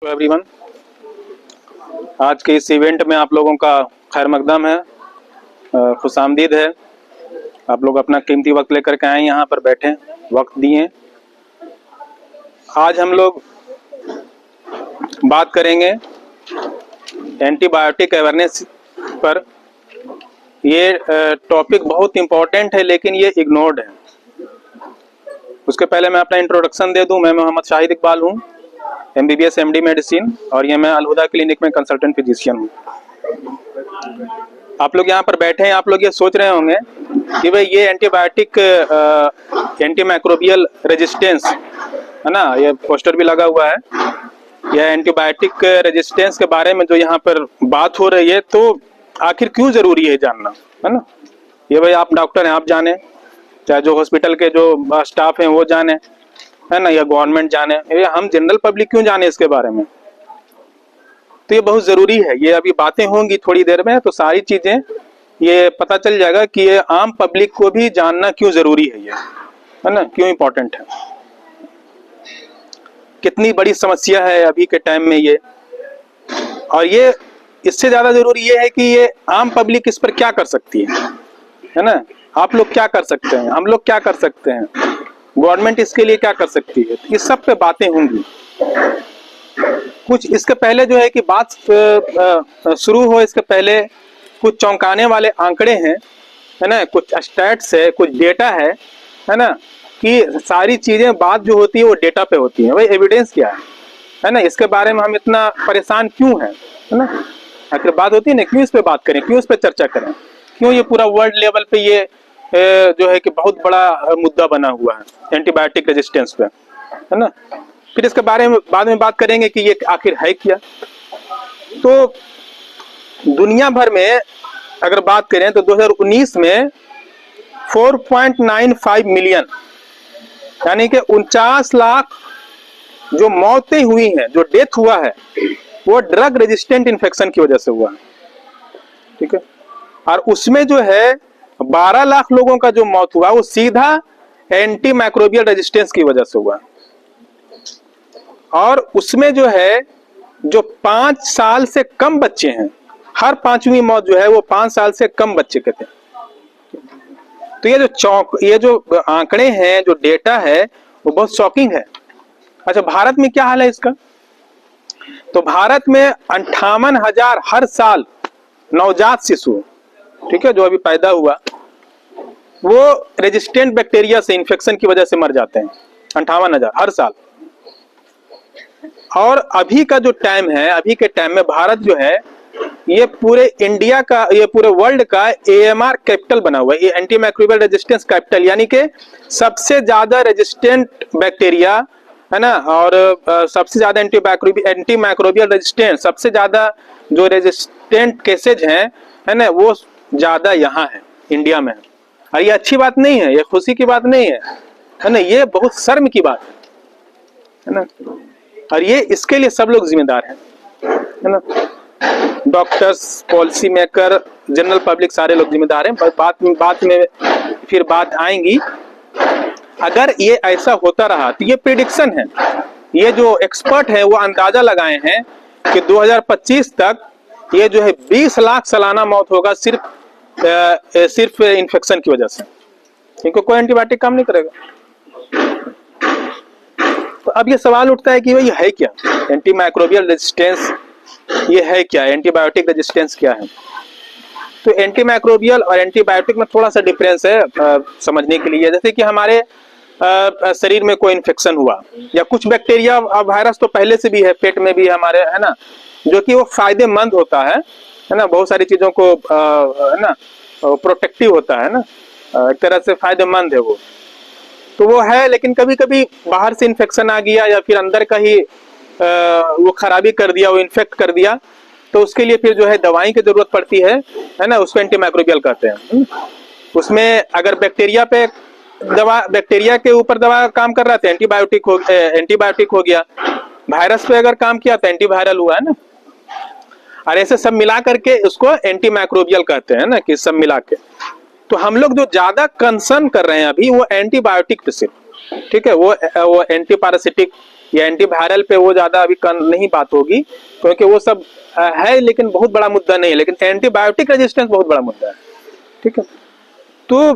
Everyone, आज के इस इवेंट में आप लोगों का खैर मकदम है, खुशामदीद है। आप लोग अपना कीमती वक्त लेकर के आए, यहाँ पर बैठे, वक्त दिए। आज हम लोग बात करेंगे एंटीबायोटिक अवेयरनेस पर। ये टॉपिक बहुत इम्पोर्टेंट है, लेकिन ये इग्नोर्ड है। उसके पहले मैं अपना इंट्रोडक्शन दे दूं। मैं मोहम्मद शाहिद इकबाल हूँ, MBBS MD मेडिसिन, और ये मैं अलहुदा क्लिनिक में कंसल्टेंट फिजिशियन हूँ। आप लोग यहाँ पर बैठे हैं, आप लोग ये सोच रहे होंगे कि भाई ये एंटीबायोटिक एंटीमाइक्रोबियल रेजिस्टेंस है ना, ये पोस्टर भी लगा हुआ है। यह एंटीबायोटिक रेजिस्टेंस के बारे में जो यहाँ पर बात हो रही है, तो आखिर क्यों जरूरी है जानना, है ना। ये भाई आप डॉक्टर हैं, आप जाने, चाहे जो हॉस्पिटल के जो स्टाफ हैं वो जाने, है ना, या गवर्नमेंट जाने, या हम जनरल पब्लिक क्यों जाने इसके बारे में। तो ये बहुत जरूरी है। ये अभी बातें होंगी थोड़ी देर में, तो सारी चीजें ये पता चल जाएगा कि ये आम पब्लिक को भी जानना क्यों जरूरी है, ये है ना, क्यों इम्पोर्टेंट है, कितनी बड़ी समस्या है अभी के टाइम में ये। और ये इससे ज्यादा जरूरी ये है कि ये आम पब्लिक इस पर क्या कर सकती है ना। आप लोग क्या कर सकते हैं, हम लोग क्या कर सकते हैं, गवर्नमेंट इसके लिए क्या कर सकती है, इस सब पे बातें होंगी। कुछ इसके पहले जो है कि बात शुरू हो, इसके पहले कुछ चौंकाने वाले आंकड़े हैं, है ना, कुछ स्टैट्स है, कुछ डेटा है ना, कि सारी चीजें बात जो होती है वो डेटा पे होती है। भाई एविडेंस क्या है ना, इसके बारे में हम इतना परेशान क्यों है ना। आखिर बात होती है ना, क्यों इस पे बात करें, क्यों इस पे चर्चा करें, क्यों ये पूरा वर्ल्ड लेवल पे ये जो है कि बहुत बड़ा मुद्दा बना हुआ है एंटीबायोटिक रेजिस्टेंस पे, है ना। फिर इसके बारे में बाद में बात करेंगे कि ये आखिर है क्या। तो दुनिया भर में अगर बात करें तो 2019 में 4.95 मिलियन, यानी कि 49 लाख जो मौतें हुई हैं, जो डेथ हुआ है, वो ड्रग रेजिस्टेंट इन्फेक्शन की वजह से हुआ है, ठीक है। और उसमें जो है 12 लाख लोगों का जो मौत हुआ वो सीधा एंटी माइक्रोबियल रेजिस्टेंस की वजह से हुआ। और उसमें जो है जो 5 साल से कम बच्चे हैं, हर 5वीं मौत जो है वो 5 साल से कम बच्चे के थे। तो ये जो आंकड़े हैं, जो डेटा है, वो बहुत शॉकिंग है। अच्छा, भारत में क्या हाल है इसका। तो भारत में 58,000 हर साल नवजात शिशु, ठीक है, जो अभी पैदा हुआ, वो रेजिस्टेंट बैक्टीरिया से, इन्फेक्शन की वजह से मर जाते हैं। 58,000 हर साल। और अभी का जो टाइम है, अभी के टाइम में भारत जो है ये पूरे इंडिया का, ये पूरे वर्ल्ड का AMR कैपिटल बना हुआ है, ये एंटी माइक्रोबियल रेजिस्टेंस कैपिटल, यानी कि सबसे ज्यादा रेजिस्टेंट बैक्टीरिया, है ना, और सबसे ज्यादा एंटी माइक्रोबियल रेजिस्टेंस, सबसे ज्यादा जो रेजिस्टेंट केसेज हैं, है ना, वो ज्यादा यहाँ है, इंडिया में। और ये अच्छी बात नहीं है, ये खुशी की बात नहीं है ना, ये बहुत शर्म की बात है ना। और ये इसके लिए सब लोग जिम्मेदार हैं, है ना, doctors, policy maker, general public, सारे लोग जिम्मेदार हैं। बात में फिर बात आएंगी। अगर ये ऐसा होता रहा तो ये प्रिडिक्शन है, ये जो एक्सपर्ट है वो अंदाजा लगाए हैं कि 2025 तक ये जो है 20 लाख सालाना मौत होगा सिर्फ इन्फेक्शन की वजह से, क्योंकि कोई एंटीबायोटिक काम नहीं करेगा। तो अब ये सवाल उठता है कि भाई है क्या एंटी माइक्रोबियल रेजिस्टेंस, ये है क्या, एंटीबायोटिक रेजिस्टेंस क्या है। तो एंटी माइक्रोबियल और एंटीबायोटिक में थोड़ा सा डिफरेंस है समझने के लिए। जैसे कि हमारे शरीर में कोई इन्फेक्शन हुआ, या कुछ बैक्टीरिया, वायरस तो पहले से भी है, पेट में भी हमारे, है ना, जो कि वो फायदेमंद होता है ना, बहुत सारी चीजों को है ना, प्रोटेक्टिव होता है ना, एक तरह से फायदेमंद है वो, तो वो है। लेकिन कभी कभी बाहर से इन्फेक्शन आ गया, या फिर अंदर का ही वो खराबी कर दिया, वो इन्फेक्ट कर दिया, तो उसके लिए फिर जो है दवाई की जरूरत पड़ती है ना, उसको एंटीमाइक्रोबियल कहते हैं। उसमें अगर बैक्टीरिया पे दवा, बैक्टीरिया के ऊपर दवा काम कर रहा था, एंटीबायोटिक हो गया। वायरस पे अगर काम किया तो एंटीवायरल हुआ, है ना। और ऐसे सब मिला करके उसको एंटीमाइक्रोबियल कहते हैं ना, कि सब मिला के। तो हम लोग जो ज्यादा कंसर्न कर रहे हैं अभी वो एंटीबायोटिक पे सिर्फ, ठीक है, वो एंटी पैरासिटिक या एंटीवायरल पे वो ज्यादा अभी नहीं बात होगी, क्योंकि वो सब है लेकिन बहुत बड़ा मुद्दा नहीं है। लेकिन एंटीबायोटिक रेजिस्टेंस बहुत बड़ा मुद्दा है, ठीक है। तो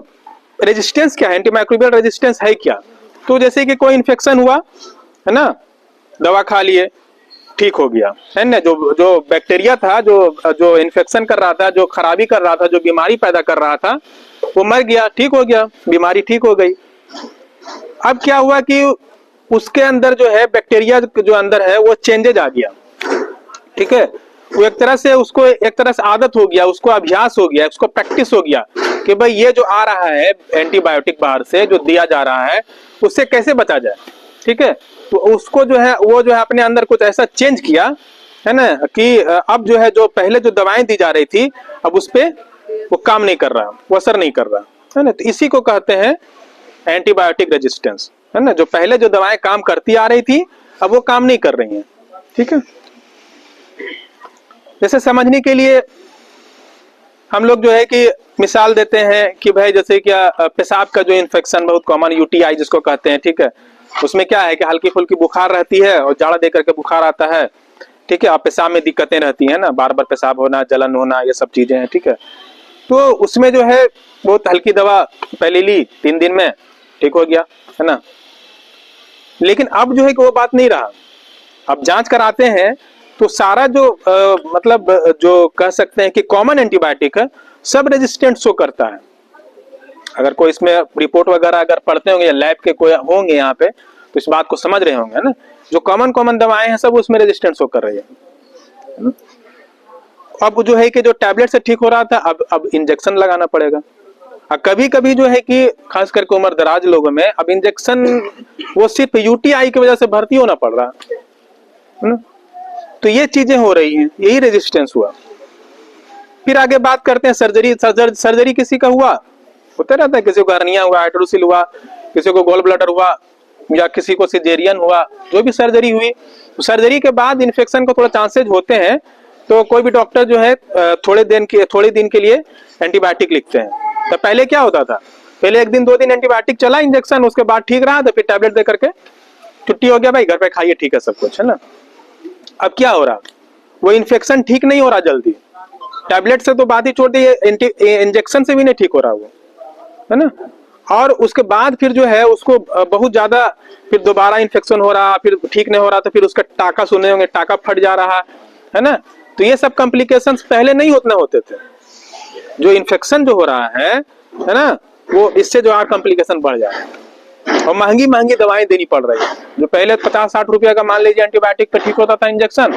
रेजिस्टेंस क्या है, एंटीमाइक्रोबियल रेजिस्टेंस है क्या? तो जैसे कि कोई इन्फेक्शन हुआ है ना, दवा खा लिए, ठीक हो गया, है ना, जो बैक्टीरिया था, जो इन्फेक्शन कर रहा था, जो खराबी कर रहा था, जो बीमारी पैदा कर रहा था, वो मर गया, ठीक हो गया, बीमारी ठीक हो गई। अब क्या हुआ कि उसके अंदर जो है बैक्टीरिया जो अंदर है वो चेंजेज आ गया, ठीक है। वो एक तरह से उसको एक तरह से आदत हो गया, उसको अभ्यास हो गया, उसको प्रैक्टिस हो गया कि भाई ये जो आ रहा है एंटीबायोटिक बाहर से जो दिया जा रहा है उससे कैसे बचा जाए, ठीक है। तो उसको जो है वो जो है अपने अंदर कुछ ऐसा चेंज किया, है ना, कि अब जो है जो पहले जो दवाएं दी जा रही थी अब उस पे वो काम नहीं कर रहा, वो असर नहीं कर रहा, है ना। तो इसी को कहते हैं एंटीबायोटिक रेजिस्टेंस, है ना। जो पहले जो दवाएं काम करती आ रही थी अब वो काम नहीं कर रही हैं, ठीक है। जैसे समझने के लिए हम लोग जो है कि मिसाल देते हैं कि भाई जैसे क्या पेशाब का जो इन्फेक्शन बहुत कॉमन यूटीआई जिसको कहते हैं, ठीक है। उसमें क्या है कि हल्की फुल्की बुखार रहती है और जाड़ा दे करके बुखार आता है, ठीक है। अब पेशाब में दिक्कतें रहती हैं ना, बार बार पेशाब होना, जलन होना, ये सब चीजें हैं, ठीक है। तो उसमें जो है बहुत हल्की दवा पहले ली, 3 दिन में ठीक हो गया, है ना। लेकिन अब जो है कि वो बात नहीं रहा। अब जांच कराते हैं तो सारा जो मतलब जो कह सकते हैं कि कॉमन एंटीबायोटिक है सब रेजिस्टेंट शो करता है। अगर कोई इसमें रिपोर्ट वगैरह अगर पढ़ते होंगे या लैब के कोई होंगे यहाँ पे तो इस बात को समझ रहे होंगे ना, जो कॉमन दवाएं हैं सब उसमें रेजिस्टेंट शो कर रही है। अब जो है कि जो टैबलेट से ठीक हो रहा था अब इंजेक्शन लगाना पड़ेगा। कभी कभी जो है कि खास करके उम्र दराज लोगों में अब इंजेक्शन वो सिर्फ यूटीआई की वजह से भर्ती होना पड़ रहा है ना। तो ये चीजें हो रही हैं, यही रेजिस्टेंस हुआ। फिर आगे बात करते हैं सर्जरी किसी का हुआ, होता रहता है, किसी को हर्निया हुआ, हाइड्रोसिल हुआ, किसी को गॉल ब्लैडर हुआ या किसी को सिजेरियन हुआ, जो भी सर्जरी हुई, सर्जरी के बाद इन्फेक्शन को थोड़ा चांसेस होते हैं। तो कोई भी डॉक्टर जो है थोड़े दिन के लिए एंटीबायोटिक लिखते हैं। तो पहले क्या होता था, पहले 1 दिन 2 दिन एंटीबायोटिक चला इंजेक्शन, उसके बाद ठीक रहा तो फिर टैबलेट दे करके छुट्टी हो गया, भाई घर पे खाइए, ठीक है सब कुछ, है ना। अब क्या हो रहा, वो इन्फेक्शन ठीक नहीं हो रहा जल्दी, टैबलेट से तो बात ही छोड़ दी, इंजेक्शन से भी नहीं ठीक हो रहा वो, है ना। और उसके बाद फिर जो है उसको बहुत ज्यादा फिर दोबारा इन्फेक्शन हो रहा, फिर ठीक नहीं हो रहा, तो फिर उसका टाका सुने होंगे, टाका फट जा रहा है ना। तो ये सब कॉम्प्लिकेशंस पहले नहीं उतने होते थे। जो इन्फेक्शन जो हो रहा है ना, वो इससे जो और कॉम्प्लिकेशन बढ़ जा रहा है और महंगी महंगी दवाएं देनी पड़ रही है। जो पहले 50-60 रुपया का मान लीजिए एंटीबायोटिक पे ठीक होता था इंजेक्शन,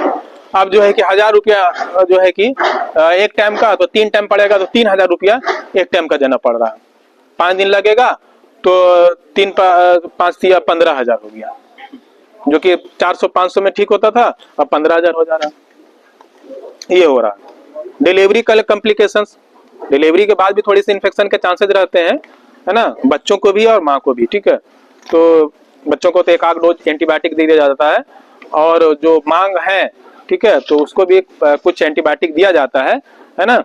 अब जो है कि 1000 रुपया जो है कि एक टाइम का, तो 3 टाइम पड़ेगा तो 3000 रुपया एक टाइम का देना पड़ रहा है। 5 दिन लगेगा तो 5 या 15,000 हो गया, जो कि 400-500 में ठीक होता था, अब 15,000 हो जा रहा है। ये हो रहा है। डिलीवरी का कॉम्प्लिकेशंस, डिलीवरी के बाद भी थोड़ी सी इन्फेक्शन के चांसेस रहते हैं, है ना, बच्चों को भी और माँ को भी, ठीक है। तो बच्चों को तो 1 डोज एंटीबायोटिक दे दिया जाता है और जो मांग है, ठीक है, तो उसको भी कुछ एंटीबायोटिक दिया जाता है ना।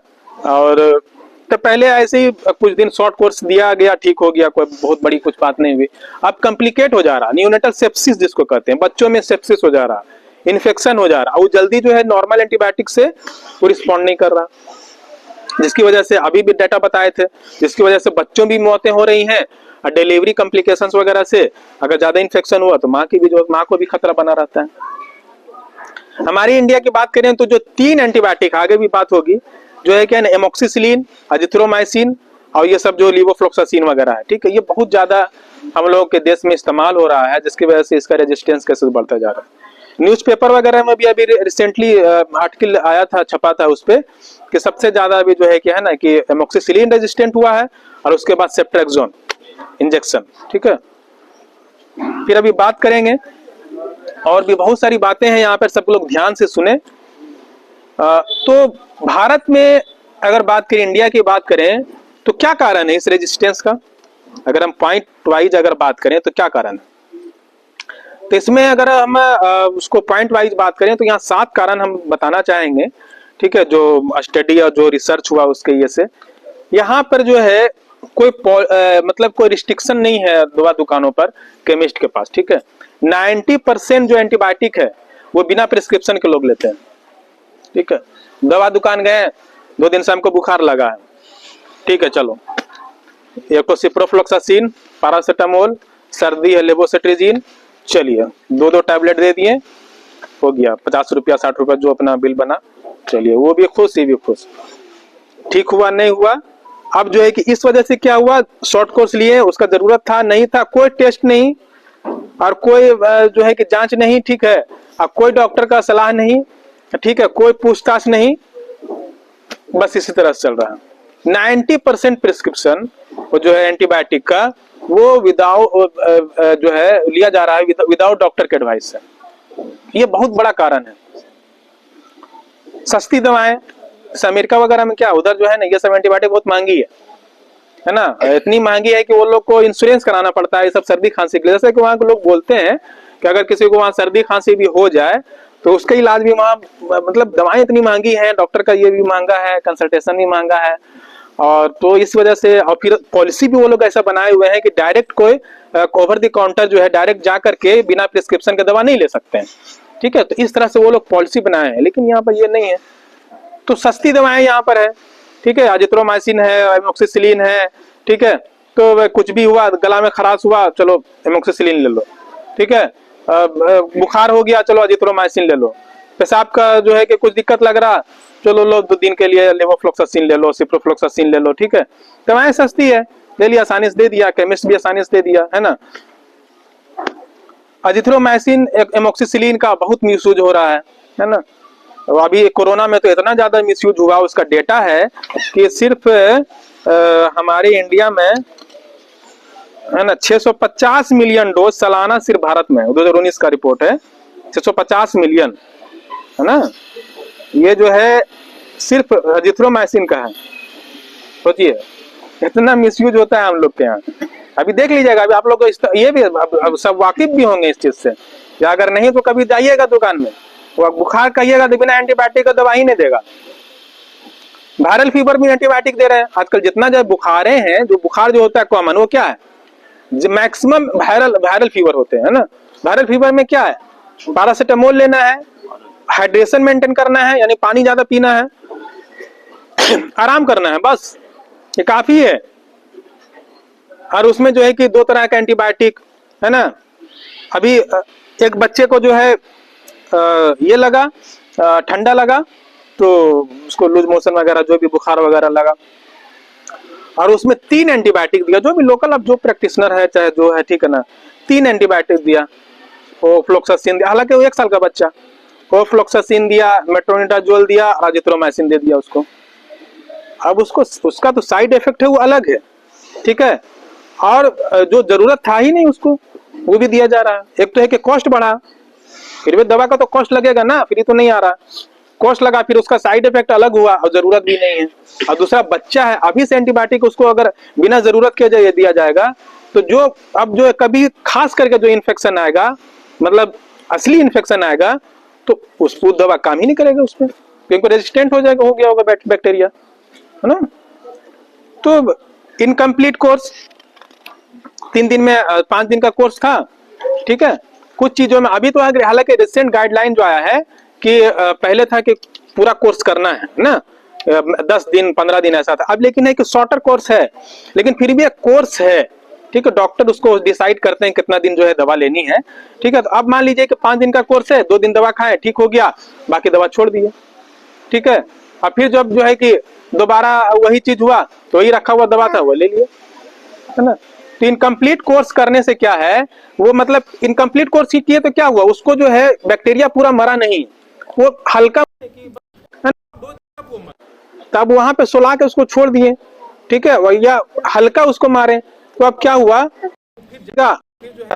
और तो पहले ऐसे ही कुछ दिन शॉर्ट कोर्स दिया गया, ठीक हो गया, कोई बहुत बड़ी कुछ बात नहीं हुई। अब कॉम्प्लिकेट हो जा रहा, न्यूनेटल सेप्सिस जिसको कहते हैं, बच्चों में सेप्सिस हो जा रहा, इन्फेक्शन हो जा रहा, वो जल्दी जो है नॉर्मल एंटीबायोटिक से वो रिस्पॉन्ड नहीं कर रहा, जिसकी वजह से अभी भी डाटा बताए थे, जिसकी वजह से बच्चों भी मौतें हो रही हैं और डिलीवरी कॉम्प्लिकेशंस वगैरह से अगर ज्यादा इन्फेक्शन हुआ तो माँ को भी खतरा बना रहता है। हमारी इंडिया की बात करें तो जो 3 एंटीबायोटिक, आगे भी बात होगी, जो है क्या, एमोक्सिसिलिन, अजिथ्रोमाइसिन और ये सब जो लीवोफ्लोक्सासिन वगैरह है, ठीक है, ये बहुत ज्यादा हम लोगों के देश में इस्तेमाल हो रहा है, जिसकी वजह से इसका रेजिस्टेंस कैसे बढ़ता जा रहा है। न्यूज़पेपर वगैरह में भी अभी रिसेंटली आर्टिकल आया था, छपा था उस पे कि सबसे ज्यादा अभी जो है कि है ना कि एमोक्सिसिलिन रेजिस्टेंट हुआ है और उसके बाद सेप्ट्रेक्सोन इंजेक्शन, ठीक है। फिर अभी बात करेंगे और भी बहुत सारी बातें हैं यहाँ पर, सब लोग ध्यान से सुने। तो भारत में अगर बात करें, इंडिया की बात करें तो क्या कारण है इस रेजिस्टेंस का, अगर हम पॉइंट वाइज अगर बात करें तो क्या कारण है। तो इसमें अगर हम उसको पॉइंट वाइज बात करें तो यहाँ 7 कारण हम बताना चाहेंगे, ठीक है, जो स्टडी और जो रिसर्च हुआ उसके ये से। यहाँ पर जो है मतलब कोई रिस्ट्रिक्शन नहीं है दवा दुकानों पर केमिस्ट के पास, ठीक है। 90% जो एंटीबायोटिक है वो बिना प्रिस्क्रिप्शन के लोग लेते हैं, ठीक है। दवा दुकान गए, 2 दिन से हमको बुखार लगा है, ठीक है, चलो एक तो सिप्रोफ्लोक्सासिन, पैरासिटामोल, सर्दी है लेवोसिट्रिजिन, चलिए 2-2 टैबलेट दे दिए, हो गया 50 रुपया 60 रुपया जो अपना बिल बना, चलिए वो भी खुश, ये भी खुश। ठीक हुआ नहीं हुआ, अब जो है कि इस वजह से क्या हुआ, शॉर्ट कोर्स लिए, उसका जरूरत था नहीं था, कोई टेस्ट नहीं और कोई जो है कि जांच नहीं, ठीक है, अब कोई डॉक्टर का सलाह नहीं, ठीक है, कोई पूछताछ नहीं, बस इसी तरह से चल रहा है। 90% प्रिस्क्रिप्शन वो जो है एंटीबायोटिक का वो विदाउट जो है लिया जा रहा है विदाउट डॉक्टर के एडवाइस से। ये बहुत बड़ा कारण है। सस्ती दवाएं अमेरिका वगैरह में क्या, उधर जो है ना ये सब एंटीबायोटिक बहुत महंगी है ना, इतनी महंगी है कि वो लोग को इंश्योरेंस कराना पड़ता है ये सब सर्दी खांसी के लिए। जैसे कि वहाँ के लोग बोलते हैं कि अगर किसी को वहाँ सर्दी खांसी भी हो जाए तो उसका इलाज भी वहाँ, मतलब दवाएं इतनी महंगी हैं, डॉक्टर का ये भी महंगा है, कंसल्टेशन भी महंगा है, और तो इस वजह से, और फिर पॉलिसी भी वो लोग ऐसा बनाए हुए हैं कि डायरेक्ट कोई ओवर द काउंटर जो है डायरेक्ट जा करके बिना प्रिस्क्रिप्शन के दवा नहीं ले सकते हैं, ठीक है। तो इस तरह से वो लोग पॉलिसी बनाए हैं, लेकिन यहाँ पर ये नहीं है। तो सस्ती दवाएं यहाँ पर है, ठीक है, एजिथ्रोमाइसिन है, एमोक्सिसिलिन है, ठीक है। तो कुछ भी हुआ, गला में खराश हुआ, चलो एमोक्सिसिलिन ले लो, ठीक है। बुखार हो गया, चलो एजिथ्रोमाइसिन ले लो। पेशाब का जो है कि कुछ दिक्कत लग रहा, चलो लो 2 दिन के लिए लेवोफ्लोक्सासिन ले लो, सिप्रोफ्लोक्सासिन ले लो, ठीक है। दवाएं सस्ती है, ले लिया, आसानी से दे दिया, केमिस्ट भी आसानी से दे दिया, है ना। एजिथ्रोमाइसिन एमोक्सिसिलिन का बहुत मिसयूज हो रहा है ना। अभी कोरोना में तो इतना ज्यादा मिसयूज हुआ, उसका डेटा है कि सिर्फ हमारे इंडिया में है ना 650 मिलियन डोज सालाना सिर्फ भारत में, 2019 का रिपोर्ट है, 650 मिलियन, है ना। ये जो है सिर्फ एजिथ्रोमाइसिन का है, सोचिए इतना मिसयूज होता है हम लोग के यहाँ। अभी देख लीजिएगा, अभी आप लोग को ये भी अब सब वाकिफ भी होंगे इस चीज से, या अगर नहीं तो कभी जाइएगा दुकान में, वो बुखार कहिएगा तो बिना एंटीबायोटिक का दवा ही नहीं देगा। वायरल फीवर भी एंटीबायोटिक दे रहे हैं आजकल। जितना जो बुखारें हैं, जो बुखार जो होता है कॉमन, वो क्या है, मैक्सिमम वायरल फीवर होते हैं ना। वायरल फीवर में क्या है, पैरासिटामोल लेना है, हाइड्रेशन मेंटेन करना है, यानी पानी ज्यादा पीना है, आराम करना है, बस ये काफी है। और उसमें जो है कि 2 तरह का एंटीबायोटिक है ना। अभी एक बच्चे को जो है ये लगा, ठंडा लगा, तो उसको लूज मोशन वगैरह जो भी बुखार वगैरह लगा, और उसमें 3 एंटीबायोटिक दिया, जो भी लोकल अब जो प्रैक्टिशनर है चाहे जो है, ठीक है ना, 3 एंटीबायोटिक दिया। ओफ्लोक्सासिन दिया, हालांकि वो 1 साल का बच्चा, ओफ्लोक्सासिन दिया, मेट्रोनिडाजोल दिया, एजिथ्रोमाइसिन दे दिया उसको। अब उसका तो साइड इफेक्ट है वो अलग है, ठीक है, और जो जरूरत था ही नहीं उसको वो भी दिया जा रहा है। एक तो है कि कॉस्ट बढ़ा, फिर भी दवा का तो कॉस्ट लगेगा ना, फ्री तो नहीं आ रहा, कॉस्ट लगा, फिर उसका साइड इफेक्ट अलग हुआ और जरूरत भी नहीं है। और दूसरा बच्चा है, अभी से एंटीबायोटिक उसको अगर बिना जरूरत के दिया जाएगा तो जो अब जो कभी खास करके जो इन्फेक्शन आएगा, मतलब असली इन्फेक्शन आएगा, तो उसको दवा काम ही नहीं करेगा उसमें, क्योंकि रेजिस्टेंट हो जाएगा, हो गया होगा बैक्टीरिया, है ना। तो इनकम्प्लीट कोर्स 3 दिन में 5 दिन का कोर्स था, ठीक है। कुछ चीजों में अभी तो हालांकि रिसेंट गाइडलाइन जो आया है कि पहले था कि पूरा कोर्स करना है ना, 10 दिन 15 दिन ऐसा था, अब लेकिन है कि शॉर्टर कोर्स है, लेकिन फिर भी एक कोर्स है, ठीक है। डॉक्टर उसको डिसाइड करते हैं कितना दिन जो है दवा लेनी है, ठीक है। तो अब मान लीजिए कि 5 दिन का कोर्स है, 2 दिन दवा खाए, ठीक हो गया, बाकी दवा छोड़ दिए, ठीक है। अब फिर जब जो है कि दोबारा वही चीज हुआ तो वही रखा हुआ दवा था वो ले लिए, है ना। तो इनकम्प्लीट कोर्स करने से क्या है, वो मतलब इनकम्प्लीट कोर्स किए तो क्या हुआ, उसको जो है बैक्टीरिया पूरा मरा नहीं, वो हल्का, तब वहां पे सुला के उसको छोड़ दिए, ठीक है, या हल्का उसको मारे, तो अब क्या हुआ,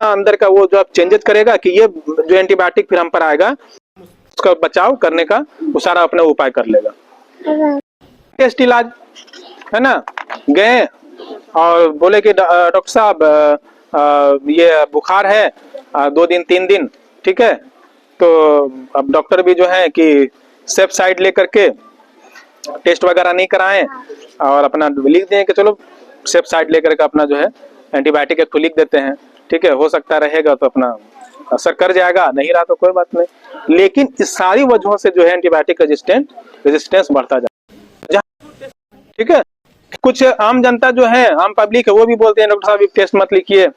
अंदर का वो जो अब चेंजेस करेगा कि ये जो एंटीबायोटिक फिर हम पर आएगा, उसका बचाव करने का वो सारा अपना उपाय कर लेगा। टेस्ट इलाज है ना, गए और बोले कि डॉक्टर साहब ये बुखार है 2 दिन 3 दिन, ठीक है। तो अब डॉक्टर भी जो है कि सेफ साइड लेकर के टेस्ट वगैरह नहीं कराएं और अपना लिख दें कि चलो सेफ साइड लेकर के अपना जो है एंटीबायोटिक एक तो लिख देते हैं, ठीक है, हो सकता रहेगा तो अपना असर कर जाएगा, नहीं रहा तो कोई बात नहीं। लेकिन इस सारी वजहों से जो है एंटीबायोटिक रेजिस्टेंस बढ़ता जाता है, ठीक है। कुछ आम जनता जो है, आम पब्लिक है, वो भी बोलते हैं डॉक्टर साहब टेस्ट मत लिखिए,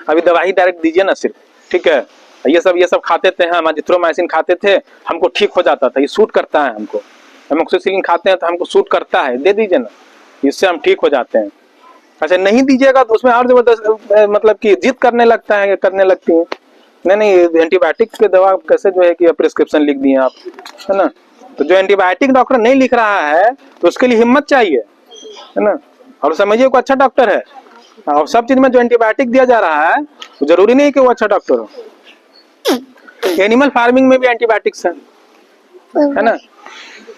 अभी दवाई डायरेक्ट दीजिए ना सिर्फ, ठीक है। ये सब खाते थे, हम एजिथ्रोमाइसिन खाते थे, हमको ठीक हो जाता था, ये सूट करता है हमको, एमोक्सिसिलिन खाते हैं तो हमको सूट करता है, दे दीजिए ना, इससे हम ठीक हो जाते हैं। अच्छा नहीं दीजिएगा तो उसमें और जबरदस्त मतलब कि जिद करने लगता है, करने लगती है, नहीं एंटीबायोटिक के दवा कैसे जो है कि प्रिस्क्रिप्शन लिख दिए आप, है ना। तो जो एंटीबायोटिक डॉक्टर नहीं लिख रहा है तो उसके लिए हिम्मत चाहिए, है ना, और समझिए को अच्छा डॉक्टर है। और सब चीज में जो एंटीबायोटिक दिया जा रहा है तो जरूरी नहीं कि वो अच्छा डॉक्टर हो। एनिमल फार्मिंग में भी एंटीबायोटिक्स है ना।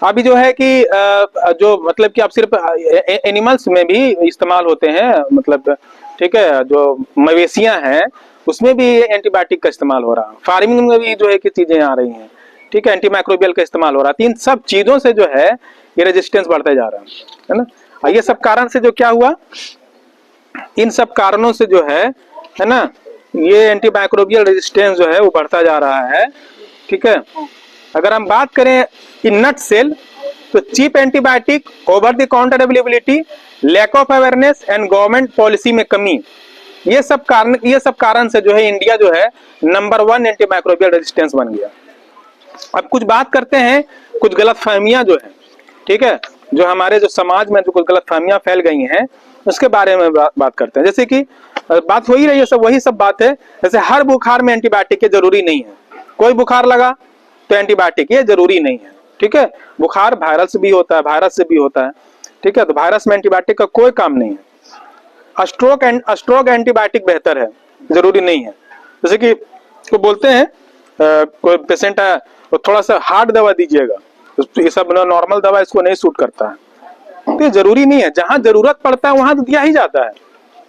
अभी जो है कि जो मतलब कि आप सिर्फ एनिमल्स में भी इस्तेमाल होते हैं, मतलब ठीक है, जो मवेशियां हैं उसमें भी एंटीबायोटिक का इस्तेमाल हो रहा है, फार्मिंग में भी जो है कि चीजें आ रही हैं, ठीक है, एंटीमाइक्रोबियल का इस्तेमाल हो रहा है। इन सब चीजों से जो है ये रेजिस्टेंस बढ़ता जा रहा है ना। ये सब कारण से जो क्या हुआ, इन सब कारणों से जो है ना, ये एंटीमाइक्रोबियल रेजिस्टेंस जो है वो बढ़ता जा रहा है, ठीक है। अगर हम बात करें इन नट सेल तो cheap antibiotic, over the counter availability, lack of awareness and government policy में कमी, ये सब कारण से जो है इंडिया जो है नंबर 1 एंटीमाइक्रोबियल रेजिस्टेंस बन गया। अब कुछ बात करते हैं, कुछ गलतफहमियां जो है, ठीक है, जो हमारे जो समाज में जो कुछ गलतफहमियां फैल गई हैं उसके बारे में बात करते हैं। जैसे कि बात हो ही रही है, सब वही सब बात है, जैसे हर बुखार में एंटीबायोटिक के जरूरी नहीं है, कोई बुखार लगा तो एंटीबायोटिक ये जरूरी नहीं है, ठीक है। बुखार वायरस से भी होता है, ठीक है, तो वायरस में एंटीबायोटिक का कोई काम नहीं है। स्ट्रोक एंटीबायोटिक बेहतर है, जरूरी नहीं है। जैसे कि तो बोलते हैं कोई पेशेंट है तो थोड़ा सा हार्ड दवा दीजिएगा, तो ये सब नॉर्मल दवा इसको नहीं सूट करता है, तो ये जरूरी नहीं है, जहां जरूरत पड़ता है वहां तो दिया ही जाता है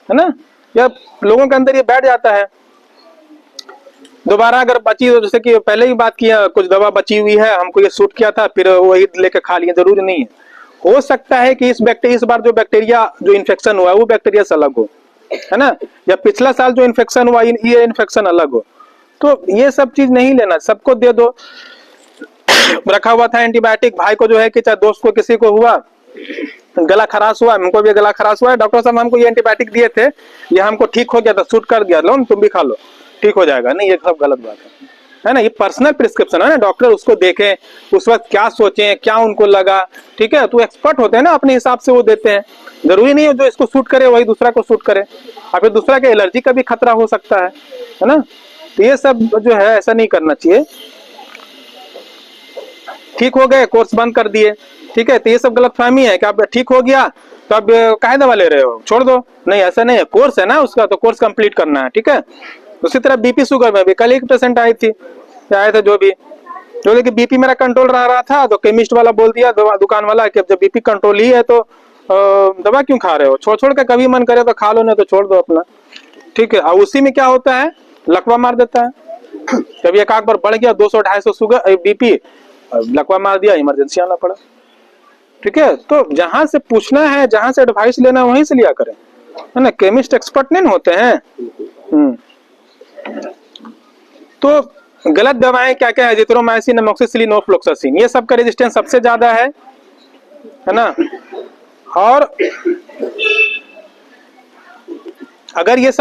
ना, या लोगों के अंदर ये बैठ जाता है। दोबारा अगर बची, जैसे कि पहले ही बात किया, कुछ दवा बची हुई है, हमको ये सूट किया था, फिर वही लेके खा लिए, जरूरी नहीं है। हो सकता है कि इस बार जो बैक्टीरिया जो इन्फेक्शन हुआ है वो बैक्टीरिया से अलग हो, है ना, या पिछला साल जो इन्फेक्शन हुआ ये इन्फेक्शन अलग हो, तो ये सब चीज नहीं लेना, सबको दे दो। रखा हुआ था एंटीबायोटिक, भाई को जो है कि चाहे दोस्त को किसी को हुआ, गला खराश हुआ, हमको भी गला खराश हुआ है, डॉक्टर साहब हमको ये एंटीबायोटिक दिए थे, ये हमको ठीक हो गया था, सूट कर गया, लो तुम भी खा लो, ठीक हो जाएगा, नहीं ये सब गलत बात है ना। ये पर्सनल प्रिस्क्रिप्शन है ना, डॉक्टर उसको देखें, उस वक्त क्या सोचें, क्या उनको लगा, ठीक है, तो एक्सपर्ट होते हैं ना, अपने हिसाब से वो देते हैं, जरूरी नहीं है जो इसको सूट करे वही दूसरा को सूट करे, और फिर दूसरा के एलर्जी का भी खतरा हो सकता है ना। तो ये सब जो है ऐसा नहीं करना चाहिए। ठीक हो गए, कोर्स बंद कर दिए, ठीक है, तो ये सब गलतफहमी है कि आप ठीक हो गया तो अब काहे दवा ले रहे हो, छोड़ दो, नहीं ऐसा नहीं है, कोर्स है ना उसका, तो कोर्स कंप्लीट करना है, ठीक है। उसी तरह बीपी शुगर में भी कल एक पेशेंट आए थे जो भी कि बीपी मेरा कंट्रोल रहा था, तो केमिस्ट वाला बोल दिया, दुकान वाला, कि जब बीपी कंट्रोल ही है तो दवा क्यों खा रहे हो, छोड़ के कभी मन करे तो खा लो, नहीं तो छोड़ दो अपना, ठीक है। और उसी में क्या होता है, लकवा मार देता है, कभी एक बार बढ़ गया 200-250 शुगर बीपी, लकवा मार दिया, इमरजेंसी आना पड़ा, ठीक है। तो जहां से पूछना है, जहां से एडवाइस लेना है वहीं से लिया करें, है ना, केमिस्ट एक्सपर्ट नहीं होते हैं। तो गलत दवाएं क्या क्या है, एजिथ्रोमाइसिन, एमोक्सिसिलिन, नोफ्लॉक्सासिन, ये सब का रेजिस्टेंस सबसे ज्यादा है ना। और अगर ये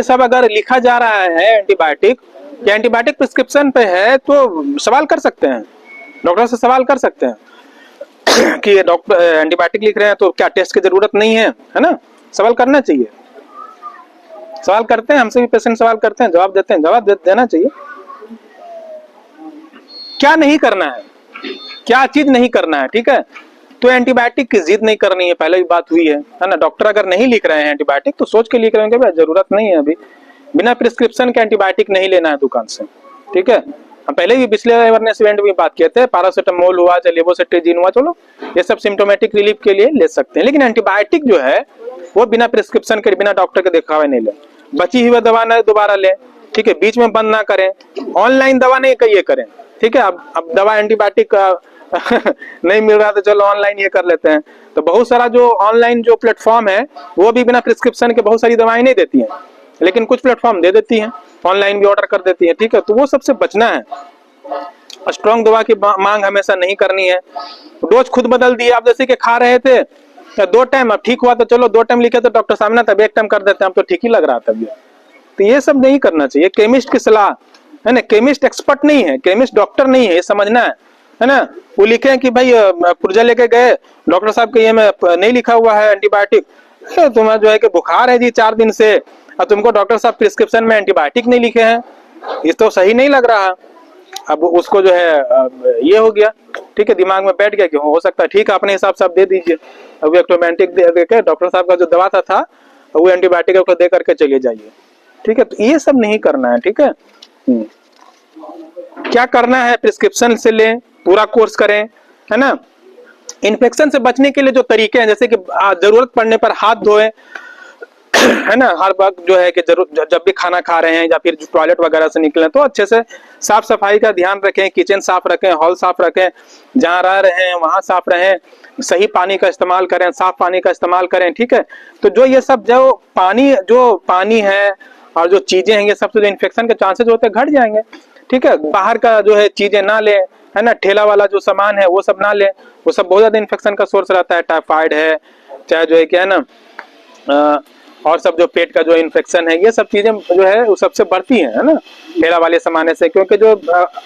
सब अगर लिखा जा रहा है एंटीबायोटिक, या एंटीबायोटिक प्रिस्क्रिप्शन पे है, तो सवाल कर सकते हैं, डॉक्टर से सवाल कर सकते हैं कि डॉक्टर एंटीबायोटिक लिख रहे हैं तो क्या टेस्ट की जरूरत नहीं है ना, सवाल करना चाहिए। सवाल करते हैं, हमसे भी पेशेंट सवाल करते हैं, जवाब देते हैं, जवाब देना चाहिए। क्या नहीं करना है, क्या चीज नहीं करना है, ठीक है। तो एंटीबायोटिक की जिद नहीं करनी है, पहले भी बात हुई है ना। डॉक्टर अगर नहीं लिख रहे हैं एंटीबायोटिक तो सोच के लिख रहे हैं, जरूरत नहीं है अभी, बिना प्रिस्क्रिप्शन के एंटीबायोटिक नहीं लेना है दुकान से, ठीक है। हम पहले भी पिछले अवेयरनेस इवेंट में बात किए थे, पैरासिटामोल हुआ चाहे लेवोसिट्राजीन हुआ, चलो ये सब सिम्टोमेटिक रिलीफ के लिए ले सकते हैं, लेकिन एंटीबायोटिक जो है वो बिना प्रिस्क्रिप्शन के, बिना डॉक्टर के दिखावे नहीं ले। बची हुई दवा न दोबारा ले, ठीक है, बीच में बंद ना करें, ऑनलाइन दवा नहीं ये करें, ठीक है। अब दवा एंटीबायोटिक नहीं मिल रहा तो चलो ऑनलाइन ये कर लेते हैं। तो बहुत सारा जो ऑनलाइन जो प्लेटफॉर्म है वो भी बिना प्रिस्क्रिप्शन के बहुत सारी दवाएं नहीं देती हैं, लेकिन कुछ प्लेटफॉर्म दे देती हैं, ऑनलाइन भी ऑर्डर कर देती है, ठीक है। तो वो सबसे बचना है। स्ट्रॉन्ग दवा की मांग हमेशा नहीं करनी है। डोज खुद बदल दिए, आप जैसे कि खा रहे थे 2 टाइम, अब ठीक हुआ तो चलो 2 टाइम लिखे तो डॉक्टर साहब ने तब 1 टाइम कर देते हैं, अब तो ठीक ही लग रहा था तब। तो ये सब नहीं करना चाहिए। केमिस्ट की सलाह है ना, केमिस्ट एक्सपर्ट नहीं है, केमिस्ट डॉक्टर नहीं है, ये समझना है ना। वो लिखे हैं कि भाई पुर्जा लेके गए डॉक्टर साहब के, ये में नहीं लिखा हुआ है एंटीबायोटिक, तुम्हारा जो है कि बुखार है जी 4 दिन से, और तुमको डॉक्टर साहब प्रिस्क्रिप्शन में एंटीबायोटिक नहीं लिखे हैं, ये तो सही नहीं लग रहा। अब उसको जो है ये हो गया, ठीक है, दिमाग में बैठ गया कि हो सकता है, ठीक है, अपने हिसाब से आप दे दीजिए। अब एक्टोमेंटिक दे के डॉक्टर साहब का जो दवा था वो एंटीबायोटिक को दे करके चले जाइए, ठीक है। तो ये सब नहीं करना है, ठीक है। क्या करना है, प्रिस्क्रिप्शन से लें, पूरा कोर्स करें, है ना। इन्फेक्शन से बचने के लिए जो तरीके हैं, जैसे कि जरूरत पड़ने पर हाथ धोएं, है ना, हर वक्त जो है कि जब भी खाना खा रहे हैं या फिर टॉयलेट वगैरह से निकले तो अच्छे से साफ सफाई का ध्यान रखें, किचन साफ रखें, हॉल साफ रखें, जहां रह रहे हैं वहां साफ रहें, सही पानी का इस्तेमाल करें, साफ पानी का इस्तेमाल करें, ठीक है। तो जो ये सब जो पानी है और जो चीजें हैं, ये सबसे जो इन्फेक्शन के चांसेस होते हैं घट जाएंगे, ठीक है। बाहर का जो है चीजें ना लें, है ना, ठेला वाला जो सामान है वो सब ना लें, वो सब बहुत ज्यादा इन्फेक्शन का सोर्स रहता है। टाइफाइड है, चाहे जो है क्या है ना, और सब जो पेट का जो इन्फेक्शन है, ये सब चीजें जो है वो सबसे बढ़ती है ना, ठेला वाले सामान से, क्योंकि जो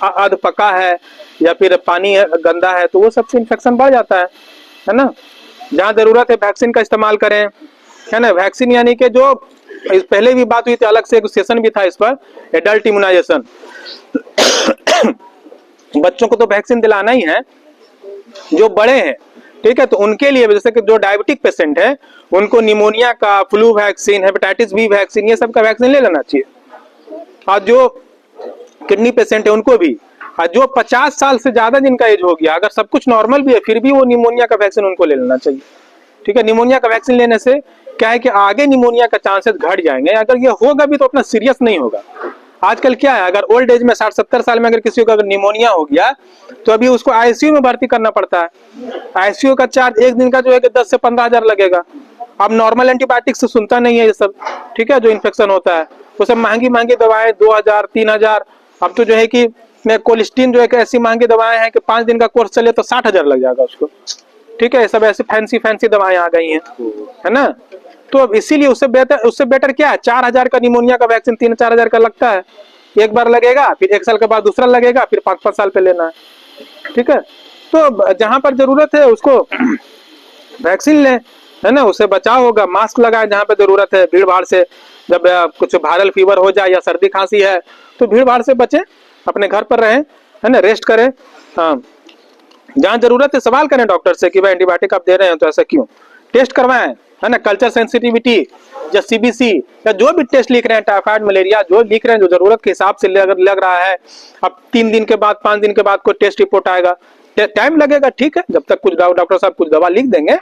अध पका है या फिर पानी गंदा है तो वो सबसे इन्फेक्शन बढ़ जाता है ना। जहाँ जरूरत है वैक्सीन का इस्तेमाल करें, है ना। वैक्सीन यानी कि जो पहले भी बात हुई थी, अलग से एक सेशन भी था इस पर, एडल्ट इम्यूनाइजेशन। बच्चों को तो वैक्सीन दिलाना ही है, जो बड़े हैं, ठीक है। तो उनके लिए जैसे कि जो डायबिटिक पेशेंट है उनको निमोनिया का, flu vaccine, hepatitis B vaccine, ये सब का वैक्सीन ले लेना चाहिए। और जो किडनी पेशेंट है उनको भी, और जो 50 साल से ज्यादा जिनका एज हो गया, अगर सब कुछ नॉर्मल भी है फिर भी वो निमोनिया का वैक्सीन उनको ले लेना चाहिए, ठीक है। निमोनिया का वैक्सीन लेने से क्या है कि आगे निमोनिया का चांसेस घट जाएंगे। अगर ये होगा भी तो उतना सीरियस नहीं होगा। आजकल क्या है, अगर ओल्ड एज में 60-70 साल में अगर किसी को अगर निमोनिया हो गया तो अभी उसको आईसीयू में भर्ती करना पड़ता है। आईसीयू का चार्ज एक दिन का जो है कि 10 से 15 हजार लगेगा। अब नॉर्मल एंटीबायोटिक से सुनता नहीं है ये सब, ठीक है। जो इन्फेक्शन होता है वो सब महंगी दवाएं 2000-3000। अब तो जो है कि कोलिस्टीन जो है कि ऐसी महंगी दवाएं हैं कि 5 दिन का कोर्स चले तो 60,000 लग जाएगा उसको, ठीक है। सब ऐसी फैंसी दवाएं आ गई हैं, है ना। तो अब इसीलिए उससे बेटर क्या है, 4000 का निमोनिया का वैक्सीन 3-4 हजार का लगता है, एक बार लगेगा, फिर 1 साल के बाद दूसरा लगेगा, फिर 5-5 साल पे लेना है, ठीक है। तो जहां पर जरूरत है उसको वैक्सीन लें, है ना, उससे बचाव होगा। मास्क लगाए जहां पे जरूरत है, भीड़ भाड़ से, जब कुछ वायरल फीवर हो जाए या सर्दी खांसी है तो भीड़ भाड़ से बचें, अपने घर पर रहें, है ना, रेस्ट करें। हाँ, जहां जरूरत है सवाल करें डॉक्टर से कि भाई एंटीबायोटिक आप दे रहे हैं तो ऐसा क्यों, टेस्ट करवाएं, है ना, कल्चर सेंसिटिविटी या सीबीसी या जो भी टेस्ट लिख रहे हैं, टाइफाइड मलेरिया जो लिख रहे हैं, जो जरूरत के हिसाब से अगर लग रहा है। अब 3 दिन के बाद 5 दिन के बाद कोई टेस्ट रिपोर्ट आएगा, टाइम लगेगा, ठीक है, जब तक कुछ डॉक्टर साहब कुछ दवा लिख देंगे,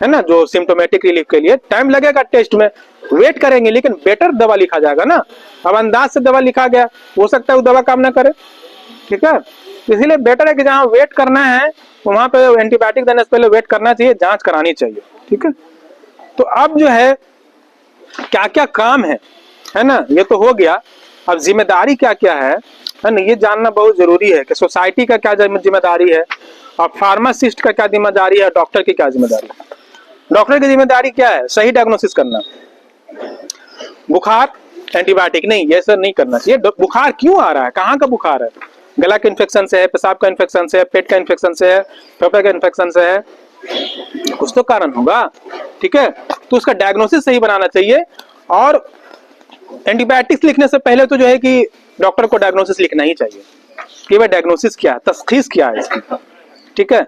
है ना, जो सिम्टोमेटिक रिलीफ के लिए टाइम लगेगा, टेस्ट में वेट करेंगे, लेकिन बेटर दवा लिखा जाएगा ना। अब अंदाज से दवा लिखा गया, हो सकता है वो दवा काम ना करे, ठीक है। इसीलिए बेटर है कि जहाँ वेट करना है वहां पे एंटीबायोटिक देने से पहले वेट करना चाहिए, जांच करानी चाहिए, ठीक है। तो अब जो है क्या क्या काम है ना, ये तो हो गया। अब जिम्मेदारी क्या क्या है ना, ये जानना बहुत जरूरी है कि सोसाइटी का क्या जिम्मेदारी है और फार्मासिस्ट का क्या जिम्मेदारी है, डॉक्टर की क्या जिम्मेदारी है। डॉक्टर की जिम्मेदारी क्या है, सही डायग्नोसिस करना। बुखार एंटीबायोटिक नहीं, ये सब नहीं करना चाहिए। बुखार क्यों आ रहा है, कहाँ का बुखार है, गला के इन्फेक्शन से है, पेशाब का इन्फेक्शन से है, पेट का इन्फेक्शन से है, फेफड़े का इन्फेक्शन से है, कुछ तो कारण होगा, ठीक है। तो उसका डायग्नोसिस सही बनाना चाहिए। और एंटीबायोटिक्स लिखने से पहले तो जो है कि डॉक्टर को डायग्नोसिस लिखना ही चाहिए कि वह डायग्नोसिस क्या है, तशखीस क्या है इसकी, ठीक है।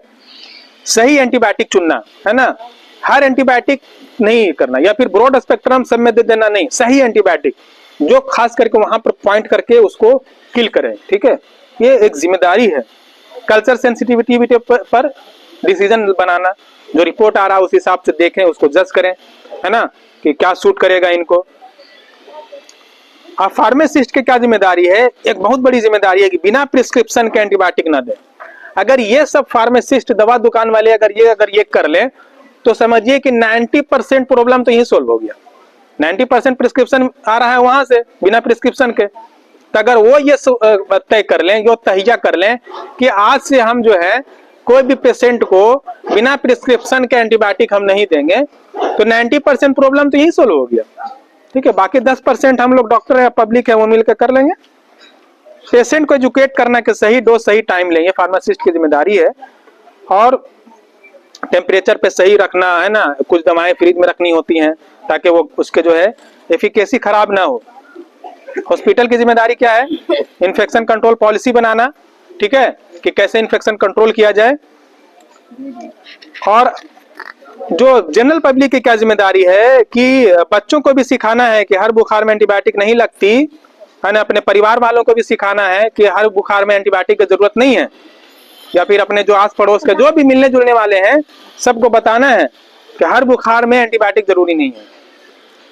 सही एंटीबायोटिक चुनना, है ना, हर एंटीबायोटिक नहीं करना या फिर ब्रॉड स्पेक्ट्रम सब में दे देना, नहीं, सही एंटीबायोटिक जो खास करके वहां पर पॉइंट करके उसको किल करें, ठीक है। ये एक जिम्मेदारी है। कल्चर सेंसिटिविटी पर डिसीजन बनाना, जो रिपोर्ट आ रहा है उस हिसाब से देखें, उसको जज करें, है ना, कि क्या सूट करेगा इनको। अब फार्मासिस्ट की क्या जिम्मेदारी है, एक बहुत बड़ी जिम्मेदारी है कि बिना प्रिस्क्रिप्शन के एंटीबायोटिक ना दें। अगर ये सब फार्मासिस्ट, दवा दुकान वाले अगर ये कर लें तो समझिए कि 90% प्रॉब्लम तो यही सोल्व हो गया। 90% प्रिस्क्रिप्शन आ रहा है वहां से बिना प्रिस्क्रिप्शन के। तो अगर वो ये तय कर लें, यो तहिया कर लें कि आज से हम जो है कोई भी पेशेंट को बिना प्रिस्क्रिप्शन के एंटीबायोटिक हम नहीं देंगे, तो 90% प्रॉब्लम तो यही सोल्व हो गया। ठीक है, बाकी 10% हम लोग डॉक्टर या पब्लिक है वो मिलकर कर लेंगे। पेशेंट को एजुकेट करना कि सही डोज सही टाइम लेंगे, फार्मासिस्ट की जिम्मेदारी है। और टेम्परेचर पे सही रखना है ना, कुछ दवाएं फ्रिज में रखनी होती हैं ताकि वो उसके जो है एफिकेसी खराब ना हो। हॉस्पिटल की जिम्मेदारी क्या है? इन्फेक्शन कंट्रोल पॉलिसी बनाना, ठीक है, कि कैसे इन्फेक्शन कंट्रोल किया जाए। और जो जनरल पब्लिक की क्या जिम्मेदारी है कि बच्चों को भी सिखाना है कि हर बुखार में एंटीबायोटिक नहीं लगती है ना, अपने परिवार वालों को भी सिखाना है कि हर बुखार में एंटीबायोटिक की जरूरत नहीं है, या फिर अपने जो आस पड़ोस के जो भी मिलने जुलने वाले हैं सबको बताना है कि हर बुखार में एंटीबायोटिक जरूरी नहीं है।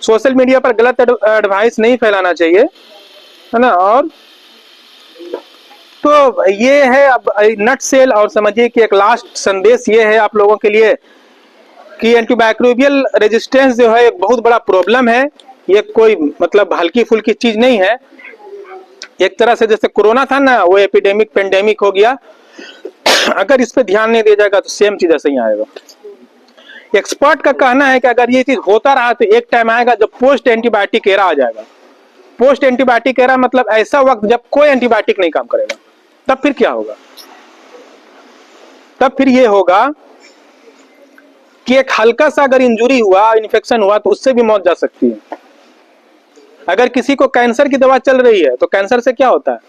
सोशल मीडिया पर गलत एडवाइस नहीं फैलाना चाहिए, है ना। और तो ये है अब नट सेल। और समझिए कि एक लास्ट संदेश ये है आप लोगों के लिए कि एंटीमाइक्रोबियल रेजिस्टेंस जो है एक बहुत बड़ा प्रॉब्लम है। ये कोई मतलब हल्की फुल्की चीज नहीं है। एक तरह से जैसे कोरोना था ना, वो एपिडेमिक पेंडेमिक हो गया। अगर इस पे ध्यान नहीं दिया जाएगा तो सेम चीज ऐसे ही आएगा। एक्सपर्ट का कहना है कि अगर ये चीज होता रहा तो एक टाइम आएगा जब पोस्ट एंटीबायोटिक एरा आ जाएगा। पोस्ट एंटीबायोटिक एरा मतलब ऐसा वक्त जब कोई एंटीबायोटिक नहीं काम करेगा। तब फिर क्या होगा? तब फिर ये होगा कि एक हल्का सा अगर इंजुरी हुआ, इन्फेक्शन हुआ, तो उससे भी मौत जा सकती है। अगर किसी को कैंसर की दवा चल रही है तो कैंसर से क्या होता है?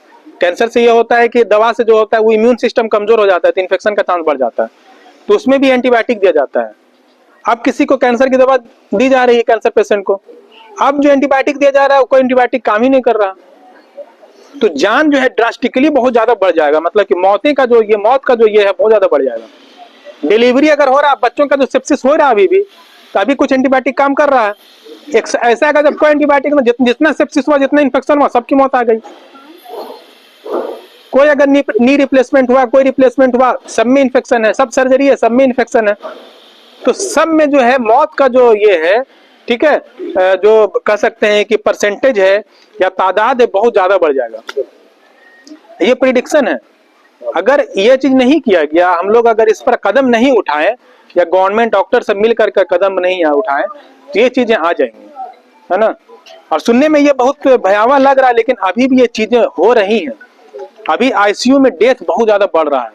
कैंसर से ये होता है कि दवा से जो होता है वो इम्यून सिस्टम कमजोर हो जाता है, तो इन्फेक्शन का चांस बढ़ जाता है, तो उसमें भी एंटीबायोटिक दिया जाता है। अब किसी को कैंसर की दवा दी जा रही है कैंसर पेशेंट को, अब जो एंटीबायोटिक दिया जा रहा है कोई एंटीबायोटिक काम ही नहीं कर रहा, तो जान जो है ड्रास्टिकली बहुत ज्यादा बढ़ जाएगा। मतलब कि मौत का जो ये है बहुत ज्यादा बढ़ जाएगा। डिलीवरी अगर हो रहा है, बच्चों का जो सेप्सिस हो रहा है अभी भी, तो अभी कुछ एंटीबायोटिक काम कर रहा है। ऐसा अगर जब कोई एंटीबायोटिक में जितना सेप्सिस हुआ, जितना इन्फेक्शन हुआ, सबकी मौत आ गई। कोई अगर नी रिप्लेसमेंट हुआ, कोई रिप्लेसमेंट हुआ, सब में इन्फेक्शन है, सब सर्जरी है, सब में इन्फेक्शन है, तो सब में जो है मौत का जो ये है, ठीक है, जो कह सकते हैं कि परसेंटेज है या तादाद है, बहुत ज्यादा बढ़ जाएगा। ये प्रिडिक्शन है। अगर ये चीज नहीं किया गया, हम लोग अगर इस पर कदम नहीं उठाएं या गवर्नमेंट डॉक्टर सब मिलकर के कदम नहीं उठाएं तो ये चीजें आ जाएंगी, है ना। और सुनने में ये बहुत भयावह लग रहा है, लेकिन अभी भी ये चीजें हो रही हैं। अभी आईसीयू में डेथ बहुत ज्यादा बढ़ रहा है,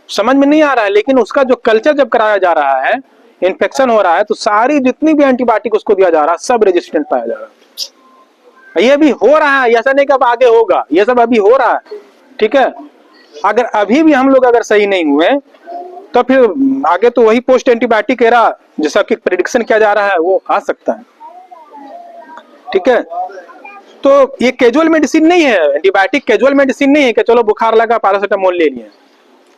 समझ में नहीं आ रहा है, लेकिन उसका जो कल्चर जब कराया जा रहा है, इन्फेक्शन हो रहा है, तो सारी जितनी भी एंटीबायोटिक उसको दिया जा रहा है सब रेजिस्टेंट पाया जा रहा है। ये भी हो रहा है, ऐसा नहीं कि अब आगे होगा, ये सब अभी हो रहा है, ठीक है। अगर अभी भी हम लोग अगर सही नहीं हुए तो फिर आगे तो वही पोस्ट एंटीबायोटिक एरा जैसा कि प्रेडिक्शन किया जा रहा है वो आ सकता है, ठीक है। तो ये कैजुअल मेडिसिन नहीं है, एंटीबायोटिक कैजुअल मेडिसिन नहीं है कि चलो बुखार लगा पैरासिटामोल ले लिए।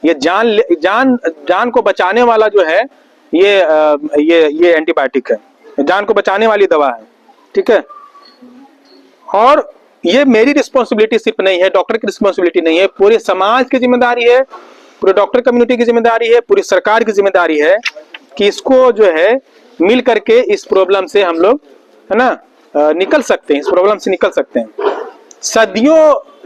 ये जान को बचाने वाला जो है ये एंटीबायोटिक है, जान को बचाने वाली दवा है, ठीक है। और ये मेरी रिस्पॉन्सिबिलिटी सिर्फ नहीं है, डॉक्टर की रिस्पॉन्सिबिलिटी नहीं है, पूरे समाज की जिम्मेदारी है, पूरे डॉक्टर कम्युनिटी की जिम्मेदारी है, पूरी सरकार की जिम्मेदारी है कि इसको जो है मिल करके इस प्रॉब्लम से हम लोग, है ना, निकल सकते हैं, इस प्रॉब्लम से निकल सकते हैं। सदियों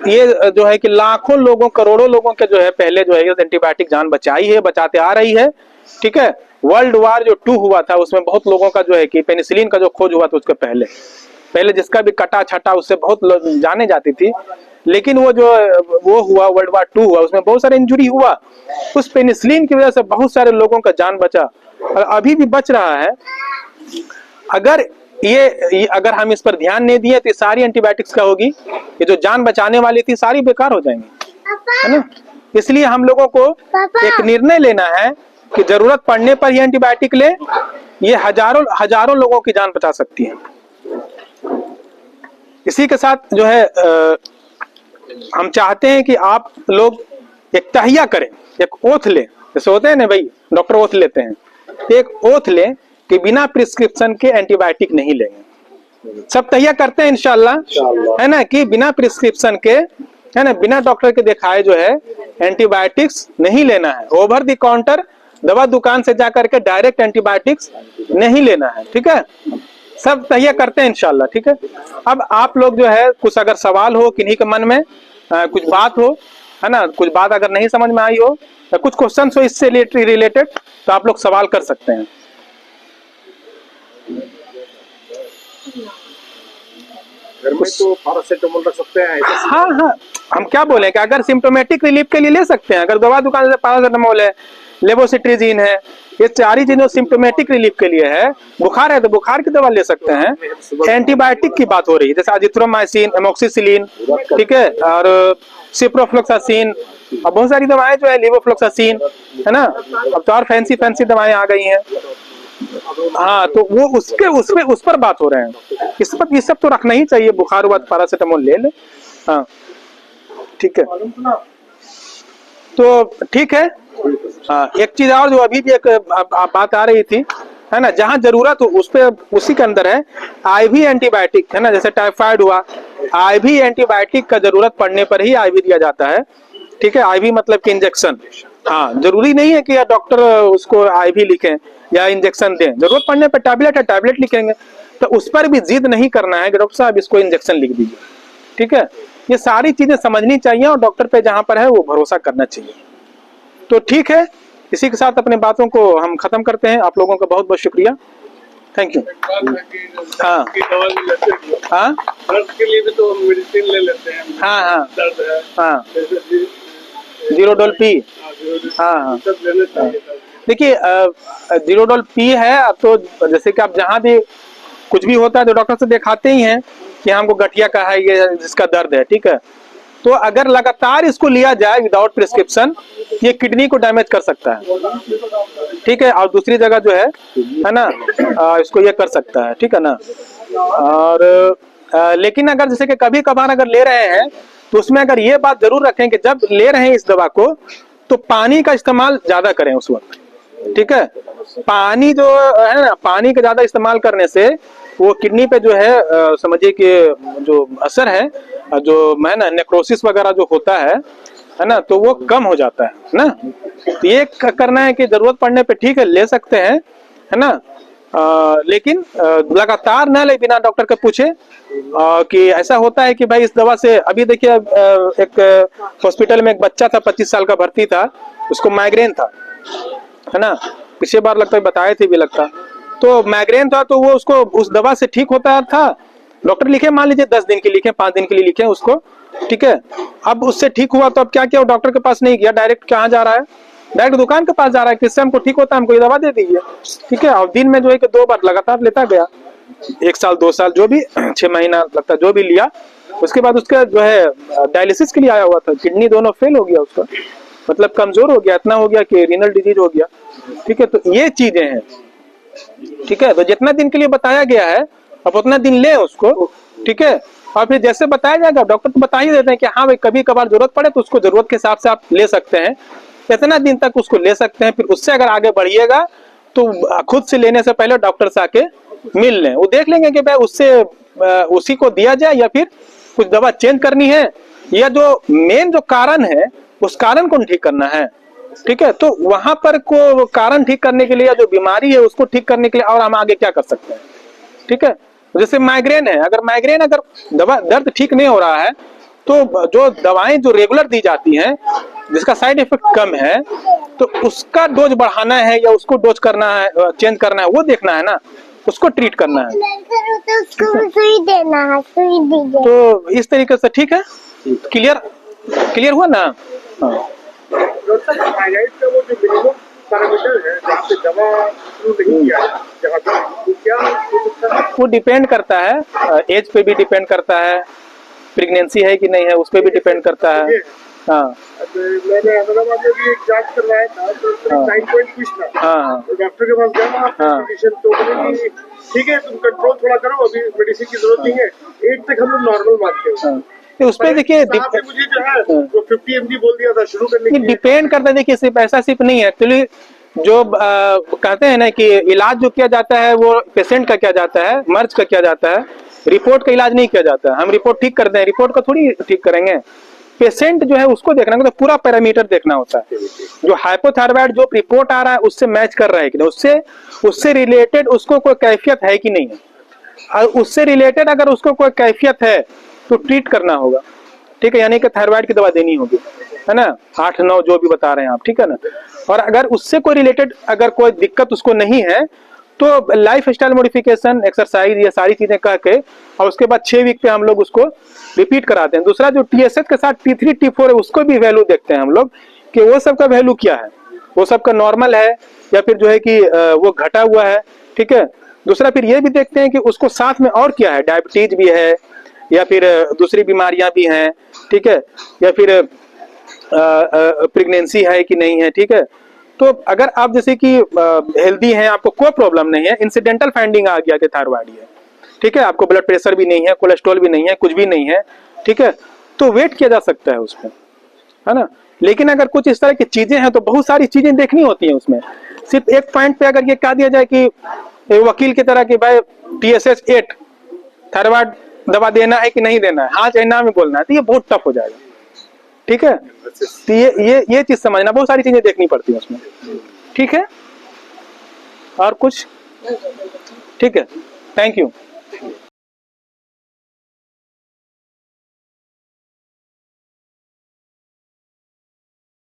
ये जो है कि लाखों लोगों, करोड़ों लोगों के जो है पहले जो है एंटीबायोटिक जान बचाई है, बचाते आ रही है, ठीक है। वर्ल्ड वॉर जो 2 हुआ था उसमें बहुत लोगों का जो है कि पेनिसिलिन का जो खोज हुआ था उसके पहले जिसका भी कटा छटा उससे बहुत जाने जाती थी, लेकिन वो हुआ वर्ल्ड वॉर 2 हुआ, उसमें बहुत सारे इंजुरी हुआ, उस पेनिसिलिन की वजह से बहुत सारे लोगों का जान बचा और अभी भी बच रहा है। अगर अगर हम इस पर ध्यान नहीं दिए तो ये सारी एंटीबायोटिक्स क्या होगी, ये जो जान बचाने वाली थी सारी बेकार हो जाएंगी, है ना। इसलिए हम लोगों को एक निर्णय लेना है कि जरूरत पड़ने पर ये एंटीबायोटिक ले, ये हजारों लोगों की जान बचा सकती है। इसी के साथ जो है हम चाहते हैं कि आप लोग एक तहिया करें, एक ओथ लें, जैसे होते हैं ना भाई डॉक्टर ओथ लेते हैं, एक ओथ लें कि बिना प्रिस्क्रिप्शन के एंटीबायोटिक नहीं लेंगे। सब तहिया करते हैं इंशाल्लाह, है ना, कि बिना प्रिस्क्रिप्शन के है ना, बिना डॉक्टर के दिखाए जो है एंटीबायोटिक्स नहीं लेना है। ओवर द काउंटर दवा दुकान से जाकर के डायरेक्ट एंटीबायोटिक्स नहीं लेना है, ठीक है। सब तैयार करते हैं इंशाल्लाह, ठीक है। अब आप लोग जो है कुछ अगर सवाल हो किन्हीं के मन में, कुछ बात हो, है ना, कुछ बात अगर नहीं समझ में आई हो या कुछ क्वेश्चन हो इससे रिलेटेड, तो आप लोग सवाल कर सकते हैं। घर में तो पैरासिटामोल रख सकते हैं। हाँ हाँ, हम क्या बोले कि अगर सिम्टोमेटिक रिलीफ के लिए ले सकते हैं, अगर दवा दुकान से पैरासिटामोल है, लेवोसिट्रिजीन है, ये चार चीजें सिम्टोमेटिक रिलीफ के लिए है। बुखार है तो बुखार की दवा ले सकते हैं। एंटीबायोटिक की बात हो रही है, जैसे अजिथ्रोमाइसिन, एमोक्सिसिलिन, ठीक है, और सिप्रोफ्लोक्सासिन, अब बहुत सारी दवाएं जो है, लेवोफ्लोक्सासिन, है ना, अब तो और फैंसी फैंसी दवाएं आ गई हैं। हाँ, तो वो उस पर बात हो रहे हैं। इस पर ये सब तो रखना ही चाहिए, बुखार हुआ पैरासिटामोल ले ले। हाँ ठीक है, तो ठीक है। हाँ, एक चीज और जो अभी भी एक बात आ रही थी, है ना, जहां जरूरत हो उस पे उसी के अंदर है आईवी एंटीबायोटिक, है ना, जैसे टाइफाइड हुआ, आईवी एंटीबायोटिक का जरूरत पड़ने पर ही आईवी दिया जाता है, ठीक है। आईवी मतलब कि इंजेक्शन। हाँ, जरूरी नहीं है कि डॉक्टर उसको आईवी लिखें या इंजेक्शन दें, जरूरत पड़ने पर टैबलेट है, टैबलेट लिखेंगे। तो उस पर भी जिद नहीं करना है कि डॉक्टर साहब इसको इंजेक्शन लिख दीजिए, ठीक है। ये सारी चीजें समझनी चाहिए और डॉक्टर पे जहां पर है वो भरोसा करना चाहिए। तो ठीक है, इसी के साथ अपने बातों को हम खत्म करते हैं। आप लोगों का बहुत बहुत शुक्रिया, थैंक यू। हाँ हाँ, दर्द के लिए भी तो मेडिसिन ले लेते हैं। हाँ हाँ दर्द है, हाँ, जीरोडोल पी, हाँ हाँ, देखिए जीरोडोल पी है। अब तो जैसे कि आप जहाँ भी कुछ भी होता है तो डॉक्टर से दिखाते ही हैं कि हमको गठिया का है, ये जिसका दर्द है, ठीक है। तो अगर लगातार इसको लिया जाए विदाउट प्रिस्क्रिप्शन, ये किडनी को डैमेज कर सकता है, ठीक है, और दूसरी जगह जो है ना, इसको ये कर सकता है, ठीक है ना। और लेकिन अगर जैसे कि कभी कभार अगर ले रहे हैं तो उसमें अगर ये बात जरूर रखें कि जब ले रहे हैं इस दवा को तो पानी का इस्तेमाल ज्यादा करें उस वक्त, ठीक है। पानी जो है ना, पानी का ज्यादा इस्तेमाल करने से वो किडनी पे जो है समझिए कि जो असर है, जो है ना, नेक्रोसिस वगैरह जो होता है ना, तो वो कम हो जाता है ना। तो ये करना है कि जरूरत पड़ने पे ठीक है ले सकते हैं, है ना, लेकिन लगातार ना ले, बिना डॉक्टर के पूछे। कि ऐसा होता है कि भाई इस दवा से, अभी देखिए एक हॉस्पिटल में एक बच्चा था 25 साल का भर्ती था, उसको माइग्रेन था, है ना, पिछले बार लगता है बताए थे भी लगता। तो माइग्रेन था तो वो उसको उस दवा से ठीक होता था, डॉक्टर लिखे मान लीजिए 10 दिन के लिखे, 5 दिन के लिए लिखे उसको, ठीक है। अब उससे ठीक हुआ तो अब क्या किया, डॉक्टर के पास नहीं गया, डायरेक्ट कहाँ जा रहा है, डायरेक्ट दुकान के पास जा रहा है, किससे हमको ठीक होता है, हमको ये दवा दे दीजिए, ठीक है। और दिन में जो है कि 2 बार लगातार लेता गया, 1 साल 2 साल जो भी 6 महीना लगता जो भी लिया। उसके बाद उसका जो है डायलिसिस के लिए आया हुआ था, किडनी दोनों फेल हो गया उसका, मतलब कमजोर हो गया, इतना हो गया कि रीनल डिजीज हो गया, ठीक है। तो ये चीजें हैं, ठीक है। तो जितना दिन के लिए बताया गया है अब उतना दिन ले उसको, ठीक है। और फिर जैसे बताया जाएगा डॉक्टर तो बता ही देते हैं कि हाँ भाई कभी कभार जरूरत पड़े तो उसको जरूरत के हिसाब से आप ले सकते हैं, इतना दिन तक उसको ले सकते हैं। फिर उससे अगर आगे बढ़िएगा तो खुद से लेने से पहले डॉक्टर से आके मिल लें, वो देख लेंगे कि भाई उससे उसी को दिया जाए या फिर कुछ दवा चेंज करनी है, या जो मेन जो कारण है उस कारण को ठीक करना है, ठीक है। तो वहां पर को कारण ठीक करने के लिए या जो बीमारी है उसको ठीक करने के लिए और हम आगे क्या कर सकते हैं, ठीक है। जैसे माइग्रेन है, अगर दवा दर्द ठीक नहीं हो रहा है तो जो दवाएं जो रेगुलर दी जाती हैं जिसका साइड इफेक्ट कम है तो उसका डोज बढ़ाना है या उसको डोज करना है, चेंज करना है, वो देखना है ना, उसको ट्रीट करना है, सुई देना है, सुई दीजिए। तो इस तरीके से ठीक है। क्लियर हुआ ना। हाँ। थायराइड का वो जो मिनिमम पैरामीटर है जहाँ पे दवा शुरू नहीं किया है, जहाँ पे वो क्या हो सकता है? वो डिपेंड करता है, एज पे भी डिपेंड करता है, प्रेगनेंसी है कि नहीं है उस पे भी डिपेंड करता है। हाँ, मैंने अहमदाबाद में भी एक जांच करवाया था तो हाँ। 9 पॉइंट कुछ था। हाँ, तो डॉक्टर के पास गया कंडीशन, तो बोले कि ठीक है तुम कंट्रोल थोड़ा करो, अभी मेडिसिन की जरूरत नहीं है, 8 तक हम लोग नॉर्मल मानते हैं। तो उस पे देखिए मुझे जो है वो 50 mg बोल दिया था शुरू करने के लिए। डिपेंड करता है, देखिए सिर्फ ऐसा सिर्फ नहीं है एक्चुअली। जो कहते हैं ना कि इलाज जो किया जाता है वो पेशेंट का किया जाता है, मर्ज का किया जाता है, रिपोर्ट का इलाज नहीं किया जाता है। हम रिपोर्ट ठीक करते हैं, रिपोर्ट का थोड़ी ठीक करेंगे, पेशेंट जो है उसको देखना है, तो पूरा पैरामीटर देखना होता है। जो हाइपोथायराइड जो रिपोर्ट आ रहा है उससे मैच कर रहा है कि नहीं, उससे रिलेटेड उसको कोई कैफियत है कि नहीं है, और उससे रिलेटेड अगर उसको कोई कैफियत है तो ट्रीट करना होगा, ठीक है, यानी कि थायराइड की दवा देनी होगी, है ना, 8-9 जो भी बता रहे हैं आप, ठीक है ना। और अगर उससे कोई रिलेटेड अगर कोई दिक्कत उसको नहीं है तो लाइफ स्टाइल मॉडिफिकेशन, एक्सरसाइज, ये सारी चीजें कह के और उसके बाद 6 वीक पे हम लोग उसको रिपीट कराते हैं। दूसरा जो TSH के साथ T3 T4 है उसको भी वैल्यू देखते हैं हम लोग कि वो सब का वैल्यू क्या है, वो सब का नॉर्मल है या फिर जो है कि वो घटा हुआ है, ठीक है। दूसरा फिर ये भी देखते हैं कि उसको साथ में और क्या है, डायबिटीज भी है या फिर दूसरी बीमारियां भी हैं, ठीक है, या फिर प्रेगनेंसी है कि नहीं है, ठीक है। तो अगर आप जैसे कि हेल्दी हैं, आपको कोई प्रॉब्लम नहीं है, इंसिडेंटल फाइंडिंग आ गया कि थायराइड है, ठीक है, आपको ब्लड प्रेशर भी नहीं है, कोलेस्ट्रॉल भी नहीं है, कुछ भी नहीं है, ठीक है, तो वेट किया जा सकता है उसमें, है ना। लेकिन अगर कुछ इस तरह की चीजें हैं तो बहुत सारी चीजें देखनी होती हैं उसमें। सिर्फ एक पॉइंट पे अगर ये कह दिया जाए कि वकील की तरह कि भाई TSH 8 थायराइड दवा देना है कि नहीं देना है, हाँ चाहे ना में बोलना है, तो ये बहुत टफ हो जाएगा, ठीक है। तो ये चीज समझना, बहुत सारी चीजें देखनी पड़ती है उसमें, ठीक है। और कुछ, ठीक है, थैंक यू।